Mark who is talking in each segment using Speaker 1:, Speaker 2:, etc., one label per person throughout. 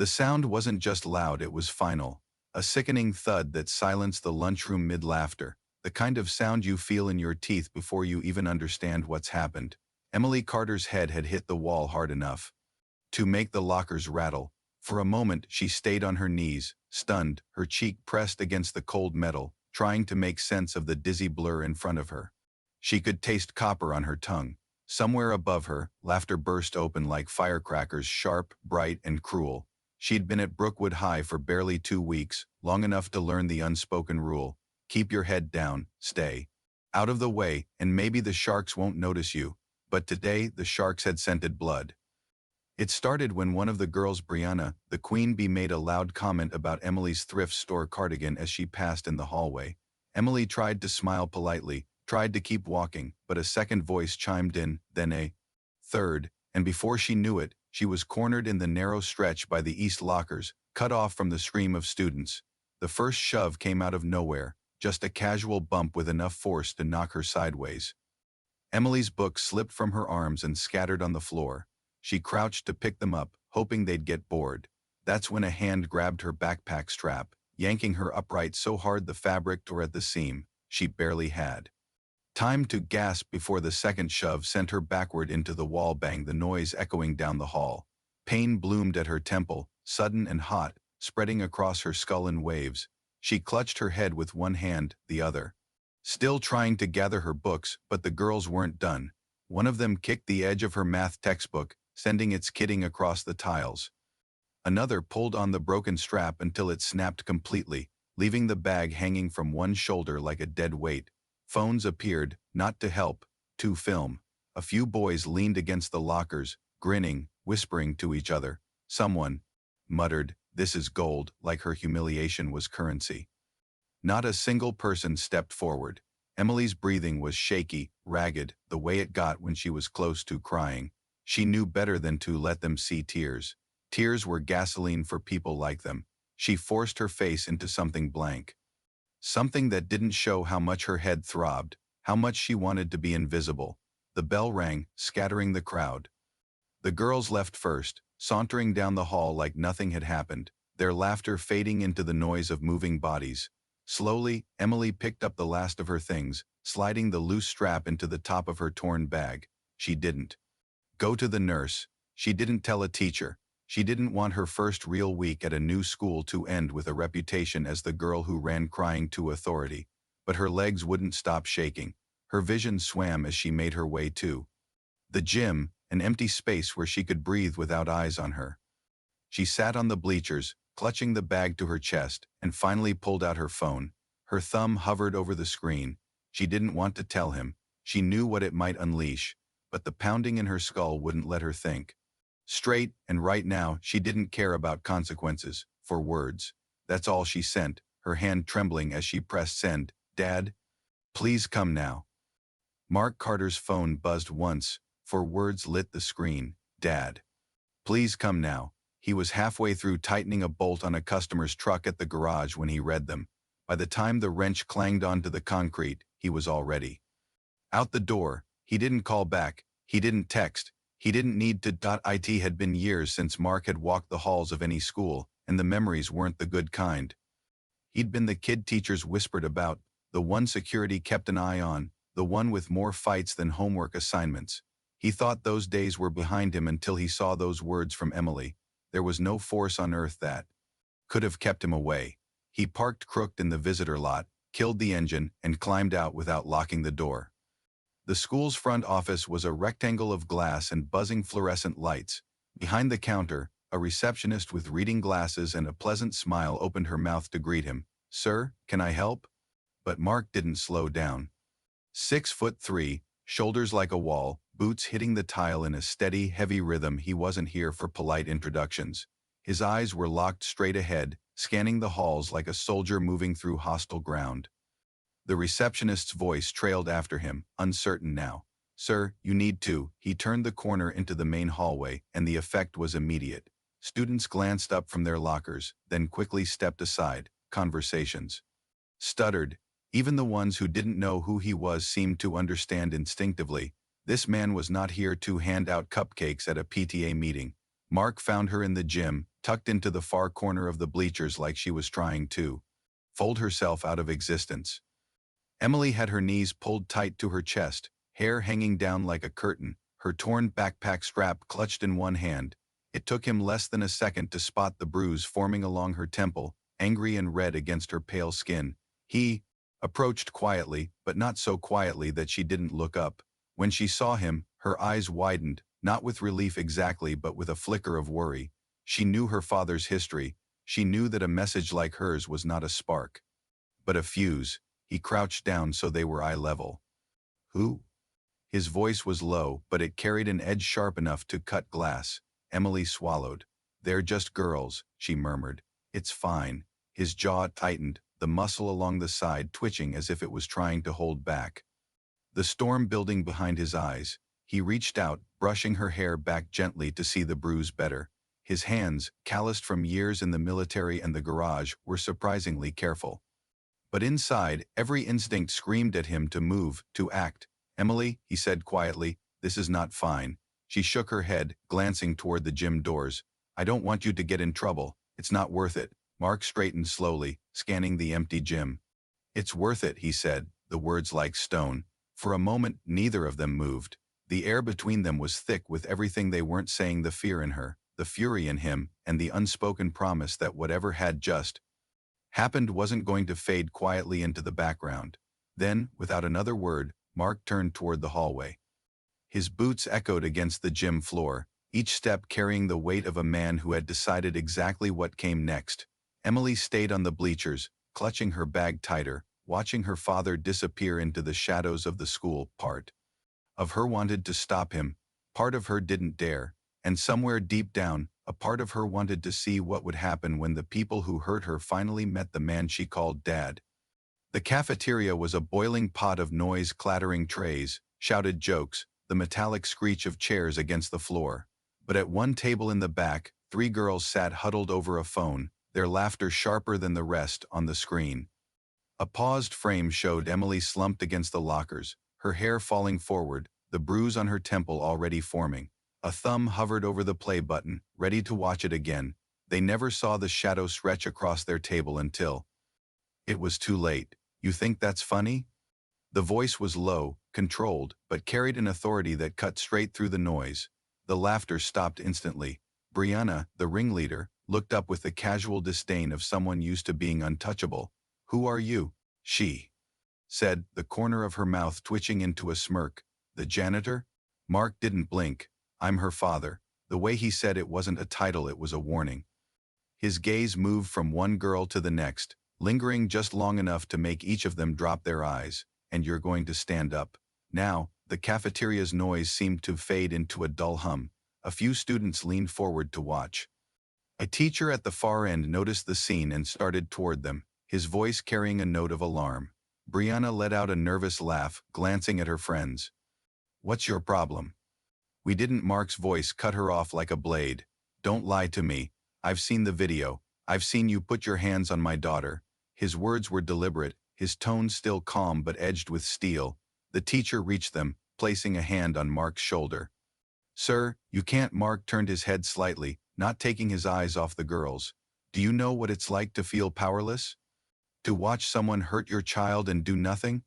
Speaker 1: The sound wasn't just loud, it was final. A sickening thud that silenced the lunchroom mid-laughter, the kind of sound you feel in your teeth before you even understand what's happened. Emily Carter's head had hit the wall hard enough to make the lockers rattle. For a moment, she stayed on her knees, stunned, her cheek pressed against the cold metal, trying to make sense of the dizzy blur in front of her. She could taste copper on her tongue. Somewhere above her, laughter burst open like firecrackers, sharp, bright, and cruel. She'd been at Brookwood High for barely 2 weeks, long enough to learn the unspoken rule: keep your head down, stay out of the way, and maybe the sharks won't notice you. But today, the sharks had scented blood. It started when one of the girls, Brianna, the queen bee, made a loud comment about Emily's thrift store cardigan as she passed in the hallway. Emily tried to smile politely, tried to keep walking, but a second voice chimed in, then a third, and before she knew it, she was cornered in the narrow stretch by the east lockers, cut off from the stream of students. The first shove came out of nowhere, just a casual bump with enough force to knock her sideways. Emily's books slipped from her arms and scattered on the floor. She crouched to pick them up, hoping they'd get bored. That's when a hand grabbed her backpack strap, yanking her upright so hard the fabric tore at the seam. She barely had time to gasp before the second shove sent her backward into the wall. Bang, the noise echoing down the hall. Pain bloomed at her temple, sudden and hot, spreading across her skull in waves. She clutched her head with one hand, the other still trying to gather her books, but the girls weren't done. One of them kicked the edge of her math textbook, sending it skidding across the tiles. Another pulled on the broken strap until it snapped completely, leaving the bag hanging from one shoulder like a dead weight. Phones appeared, not to help, to film. A few boys leaned against the lockers, grinning, whispering to each other. Someone muttered, "This is gold," like her humiliation was currency. Not a single person stepped forward. Emily's breathing was shaky, ragged, the way it got when she was close to crying. She knew better than to let them see tears. Tears were gasoline for people like them. She forced her face into something blank. Something that didn't show how much her head throbbed, how much she wanted to be invisible. The bell rang, scattering the crowd. The girls left first, sauntering down the hall like nothing had happened, their laughter fading into the noise of moving bodies. Slowly, Emily picked up the last of her things, sliding the loose strap into the top of her torn bag. She didn't go to the nurse. She didn't tell a teacher. She didn't want her first real week at a new school to end with a reputation as the girl who ran crying to authority. But her legs wouldn't stop shaking. Her vision swam as she made her way to the gym, an empty space where she could breathe without eyes on her. She sat on the bleachers, clutching the bag to her chest, and finally pulled out her phone. Her thumb hovered over the screen. She didn't want to tell him. She knew what it might unleash, but the pounding in her skull wouldn't let her think straight, and right now she didn't care about consequences, for words. That's all she sent, her hand trembling as she pressed send. "Dad? Please come now." Mark Carter's phone buzzed once, for words lit the screen. "Dad. Please come now." He was halfway through tightening a bolt on a customer's truck at the garage when he read them. By the time the wrench clanged onto the concrete, he was already out the door. He didn't call back. He didn't text. He didn't need to. It had been years since Mark had walked the halls of any school, and the memories weren't the good kind. He'd been the kid teachers whispered about, the one security kept an eye on, the one with more fights than homework assignments. He thought those days were behind him until he saw those words from Emily. There was no force on earth that could have kept him away. He parked crooked in the visitor lot, killed the engine, and climbed out without locking the door. The school's front office was a rectangle of glass and buzzing fluorescent lights. Behind the counter, a receptionist with reading glasses and a pleasant smile opened her mouth to greet him. "Sir, can I help?" But Mark didn't slow down. 6'3", shoulders like a wall, boots hitting the tile in a steady, heavy rhythm. He wasn't here for polite introductions. His eyes were locked straight ahead, scanning the halls like a soldier moving through hostile ground. The receptionist's voice trailed after him, uncertain now. "Sir, you need to." He turned the corner into the main hallway, and the effect was immediate. Students glanced up from their lockers, then quickly stepped aside. Conversations stuttered. Even the ones who didn't know who he was seemed to understand instinctively. This man was not here to hand out cupcakes at a PTA meeting. Mark found her in the gym, tucked into the far corner of the bleachers like she was trying to fold herself out of existence. Emily had her knees pulled tight to her chest, hair hanging down like a curtain, her torn backpack strap clutched in one hand. It took him less than a second to spot the bruise forming along her temple, angry and red against her pale skin. He approached quietly, but not so quietly that she didn't look up. When she saw him, her eyes widened, not with relief exactly but with a flicker of worry. She knew her father's history. She knew that a message like hers was not a spark, but a fuse. He crouched down so they were eye level. Who? His voice was low, but it carried an edge sharp enough to cut glass. Emily swallowed. They're just girls, she murmured. It's fine. His jaw tightened, the muscle along the side twitching as if it was trying to hold back. The storm building behind his eyes. He reached out, brushing her hair back gently to see the bruise better. His hands, calloused from years in the military and the garage, were surprisingly careful. But inside, every instinct screamed at him to move, to act. Emily, he said quietly, this is not fine. She shook her head, glancing toward the gym doors. I don't want you to get in trouble. It's not worth it. Mark straightened slowly, scanning the empty gym. It's worth it, he said, the words like stone. For a moment, neither of them moved. The air between them was thick with everything they weren't saying, the fear in her, the fury in him, and the unspoken promise that whatever had just happened wasn't going to fade quietly into the background. Then, without another word, Mark turned toward the hallway. His boots echoed against the gym floor, each step carrying the weight of a man who had decided exactly what came next. Emily stayed on the bleachers, clutching her bag tighter, watching her father disappear into the shadows of the school. Part of her wanted to stop him, part of her didn't dare, and somewhere deep down, a part of her wanted to see what would happen when the people who hurt her finally met the man she called Dad. The cafeteria was a boiling pot of noise, clattering trays, shouted jokes, the metallic screech of chairs against the floor. But at one table in the back, 3 girls sat huddled over a phone, their laughter sharper than the rest on the screen. A paused frame showed Emily slumped against the lockers, her hair falling forward, the bruise on her temple already forming. A thumb hovered over the play button, ready to watch it again. They never saw the shadow stretch across their table until it was too late. You think that's funny? The voice was low, controlled, but carried an authority that cut straight through the noise. The laughter stopped instantly. Brianna, the ringleader, looked up with the casual disdain of someone used to being untouchable. Who are you? She said, the corner of her mouth twitching into a smirk. The janitor? Mark didn't blink. I'm her father. The way he said it wasn't a title, it was a warning. His gaze moved from one girl to the next, lingering just long enough to make each of them drop their eyes. And you're going to stand up. Now, the cafeteria's noise seemed to fade into a dull hum. A few students leaned forward to watch. A teacher at the far end noticed the scene and started toward them, his voice carrying a note of alarm. Brianna let out a nervous laugh, glancing at her friends. What's your problem? We didn't. Mark's voice cut her off like a blade. Don't lie to me. I've seen the video. I've seen you put your hands on my daughter. His words were deliberate, his tone still calm but edged with steel. The teacher reached them, placing a hand on Mark's shoulder. Sir, you can't. Mark turned his head slightly, not taking his eyes off the girls. Do you know what it's like to feel powerless? To watch someone hurt your child and do nothing?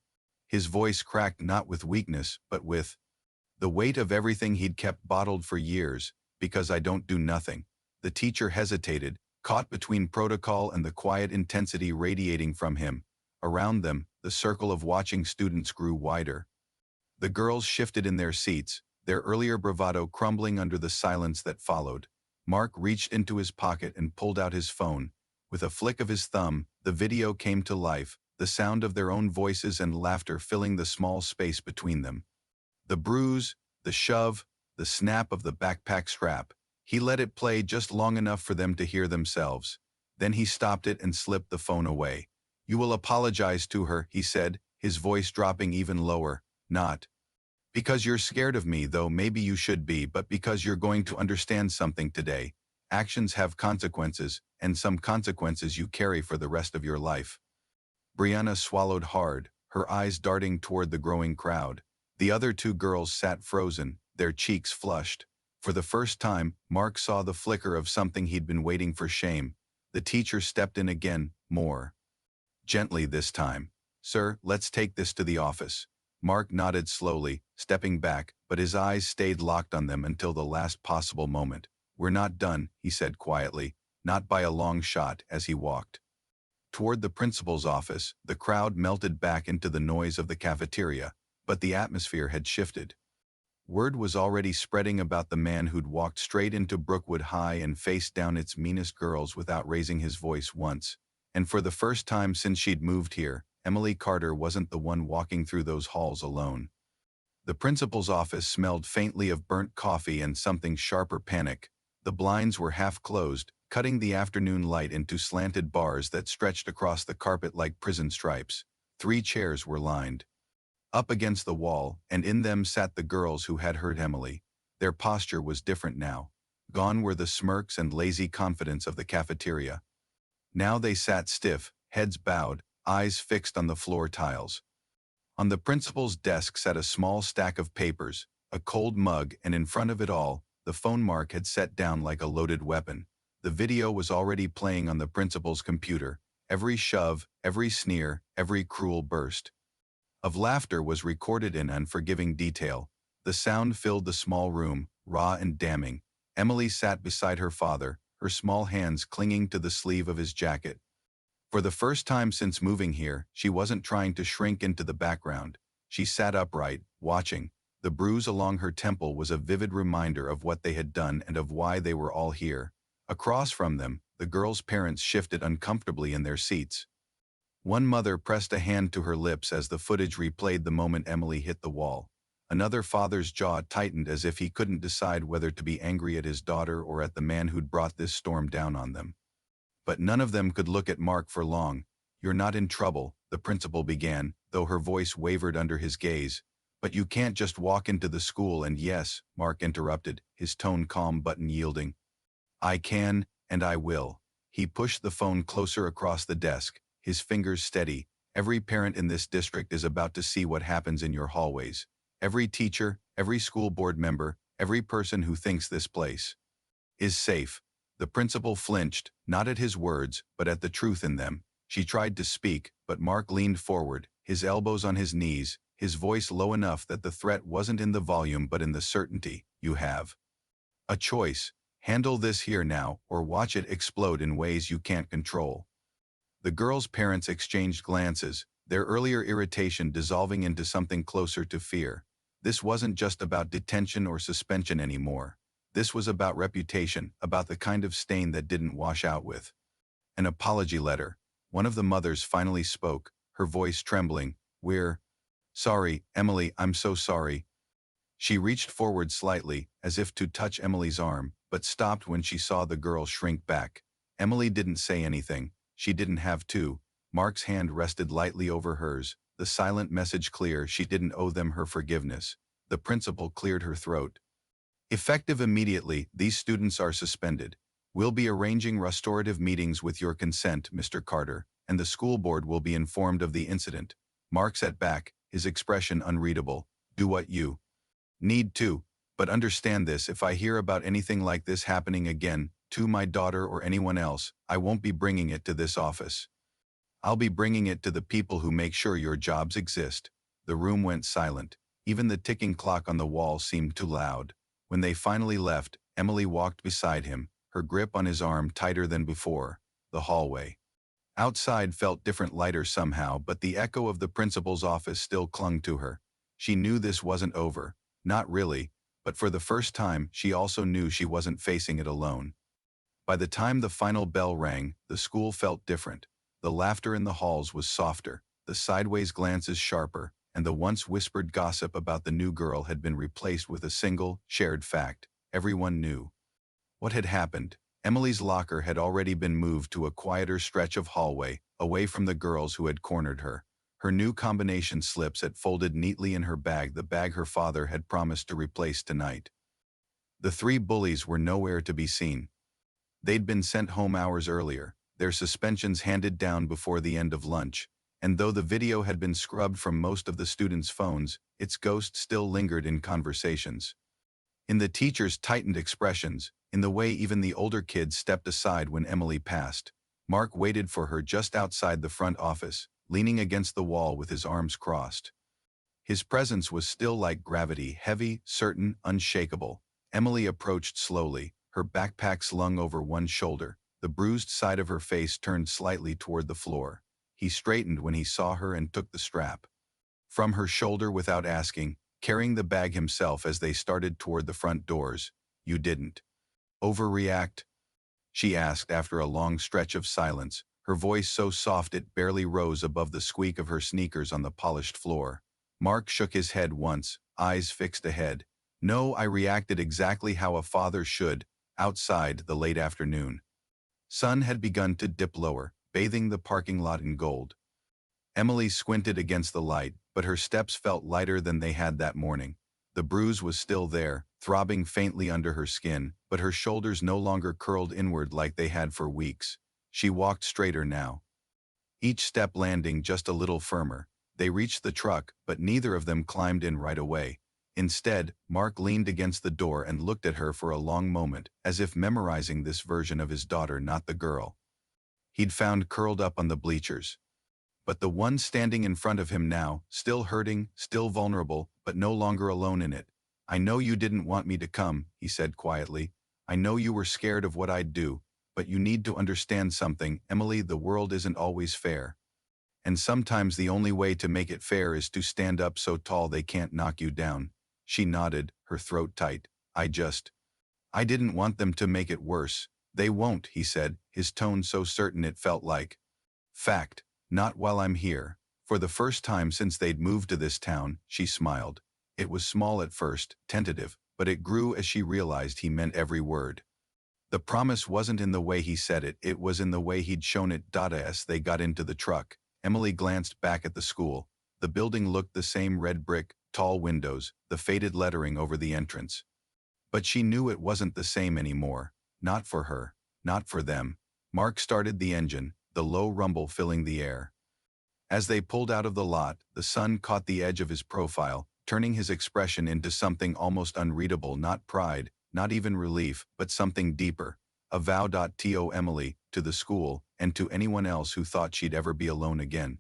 Speaker 1: His voice cracked, not with weakness, but with the weight of everything he'd kept bottled for years. Because I don't do nothing. The teacher hesitated, caught between protocol and the quiet intensity radiating from him. Around them, the circle of watching students grew wider. The girls shifted in their seats, their earlier bravado crumbling under the silence that followed. Mark reached into his pocket and pulled out his phone. With a flick of his thumb, the video came to life, the sound of their own voices and laughter filling the small space between them. The bruise, the shove, the snap of the backpack strap. He let it play just long enough for them to hear themselves. Then he stopped it and slipped the phone away. You will apologize to her, he said, his voice dropping even lower. Not because you're scared of me, though maybe you should be, but because you're going to understand something today. Actions have consequences, and some consequences you carry for the rest of your life. Brianna swallowed hard, her eyes darting toward the growing crowd. The other 2 girls sat frozen, their cheeks flushed. For the first time, Mark saw the flicker of something he'd been waiting for: shame. The teacher stepped in again, more gently this time. "Sir, let's take this to the office." Mark nodded slowly, stepping back, but his eyes stayed locked on them until the last possible moment. "We're not done," he said quietly, not by a long shot, as he walked toward the principal's office. The crowd melted back into the noise of the cafeteria, but the atmosphere had shifted. Word was already spreading about the man who'd walked straight into Brookwood High and faced down its meanest girls without raising his voice once. And for the first time since she'd moved here, Emily Carter wasn't the one walking through those halls alone. The principal's office smelled faintly of burnt coffee and something sharper: panic. The blinds were half closed, cutting the afternoon light into slanted bars that stretched across the carpet like prison stripes. 3 chairs were lined up against the wall, and in them sat the girls who had hurt Emily. Their posture was different now. Gone were the smirks and lazy confidence of the cafeteria. Now they sat stiff, heads bowed, eyes fixed on the floor tiles. On the principal's desk sat a small stack of papers, a cold mug, and in front of it all, the phone Mark had set down like a loaded weapon. The video was already playing on the principal's computer. Every shove, every sneer, every cruel burst of laughter was recorded in unforgiving detail. The sound filled the small room, raw and damning. Emily sat beside her father, her small hands clinging to the sleeve of his jacket. For the first time since moving here, she wasn't trying to shrink into the background. She sat upright, watching. The bruise along her temple was a vivid reminder of what they had done and of why they were all here. Across from them, the girls' parents shifted uncomfortably in their seats. One mother pressed a hand to her lips as the footage replayed the moment Emily hit the wall. Another father's jaw tightened as if he couldn't decide whether to be angry at his daughter or at the man who'd brought this storm down on them. But none of them could look at Mark for long. "You're not in trouble," the principal began, though her voice wavered under his gaze. "But you can't just walk into the school and—" "Yes," Mark interrupted, his tone calm but unyielding. "I can, and I will." He pushed the phone closer across the desk, his fingers steady. "Every parent in this district is about to see what happens in your hallways. Every teacher, every school board member, every person who thinks this place is safe." The principal flinched, not at his words, but at the truth in them. She tried to speak, but Mark leaned forward, his elbows on his knees, his voice low enough that the threat wasn't in the volume but in the certainty. "You have a choice. Handle this here now, or watch it explode in ways you can't control." The girls' parents exchanged glances, their earlier irritation dissolving into something closer to fear. This wasn't just about detention or suspension anymore. This was about reputation, about the kind of stain that didn't wash out with an apology letter. One of the mothers finally spoke, her voice trembling. "We're sorry, Emily, I'm so sorry." She reached forward slightly, as if to touch Emily's arm, but stopped when she saw the girl shrink back. Emily didn't say anything. She didn't have to. Mark's hand rested lightly over hers, the silent message clear: she didn't owe them her forgiveness. The principal cleared her throat. "Effective immediately, these students are suspended. We'll be arranging restorative meetings with your consent, Mr. Carter, and the school board will be informed of the incident." Mark sat back, his expression unreadable. "Do what you need to, but understand this: if I hear about anything like this happening again, to my daughter or anyone else, I won't be bringing it to this office. I'll be bringing it to the people who make sure your jobs exist." The room went silent. Even the ticking clock on the wall seemed too loud. When they finally left, Emily walked beside him, her grip on his arm tighter than before. The hallway outside felt different, lighter somehow, but the echo of the principal's office still clung to her. She knew this wasn't over. Not really, but for the first time, she also knew she wasn't facing it alone. By the time the final bell rang, the school felt different. The laughter in the halls was softer, the sideways glances sharper, and the once whispered gossip about the new girl had been replaced with a single, shared fact. Everyone knew what had happened. Emily's locker had already been moved to a quieter stretch of hallway, away from the girls who had cornered her. Her new combination slips had folded neatly in her bag, the bag her father had promised to replace tonight. The 3 bullies were nowhere to be seen. They'd been sent home hours earlier, their suspensions handed down before the end of lunch, and though the video had been scrubbed from most of the students' phones, its ghost still lingered in conversations. In the teacher's tightened expressions, in the way even the older kids stepped aside when Emily passed. Mark waited for her just outside the front office, leaning against the wall with his arms crossed. His presence was still like gravity, heavy, certain, unshakable. Emily approached slowly, her backpack slung over one shoulder, the bruised side of her face turned slightly toward the floor. He straightened when he saw her and took the strap from her shoulder without asking, carrying the bag himself as they started toward the front doors. "You didn't overreact?" she asked after a long stretch of silence, her voice so soft it barely rose above the squeak of her sneakers on the polished floor. Mark shook his head once, eyes fixed ahead. "No, I reacted exactly how a father should." Outside, the late afternoon sun had begun to dip lower, bathing the parking lot in gold. Emily squinted against the light, but her steps felt lighter than they had that morning. The bruise was still there, throbbing faintly under her skin, but her shoulders no longer curled inward like they had for weeks. She walked straighter now, each step landing just a little firmer. They reached the truck, but neither of them climbed in right away. Instead, Mark leaned against the door and looked at her for a long moment, as if memorizing this version of his daughter, not the girl he'd found curled up on the bleachers, but the one standing in front of him now, still hurting, still vulnerable, but no longer alone in it. "I know you didn't want me to come," he said quietly. "I know you were scared of what I'd do, but you need to understand something, Emily, the world isn't always fair. And sometimes the only way to make it fair is to stand up so tall they can't knock you down." She nodded, her throat tight. I didn't want them to make it worse." "They won't," he said, his tone so certain it felt like fact. "Not while I'm here." For the first time since they'd moved to this town, she smiled. It was small at first, tentative, but it grew as she realized he meant every word. The promise wasn't in the way he said it, it was in the way he'd shown it. As they got into the truck, Emily glanced back at the school. The building looked the same, red brick, tall windows, the faded lettering over the entrance. But she knew it wasn't the same anymore. Not for her. Not for them. Mark started the engine, the low rumble filling the air. As they pulled out of the lot, the sun caught the edge of his profile, turning his expression into something almost unreadable, not pride, not even relief, but something deeper. A vow. To Emily, to the school, and to anyone else who thought she'd ever be alone again.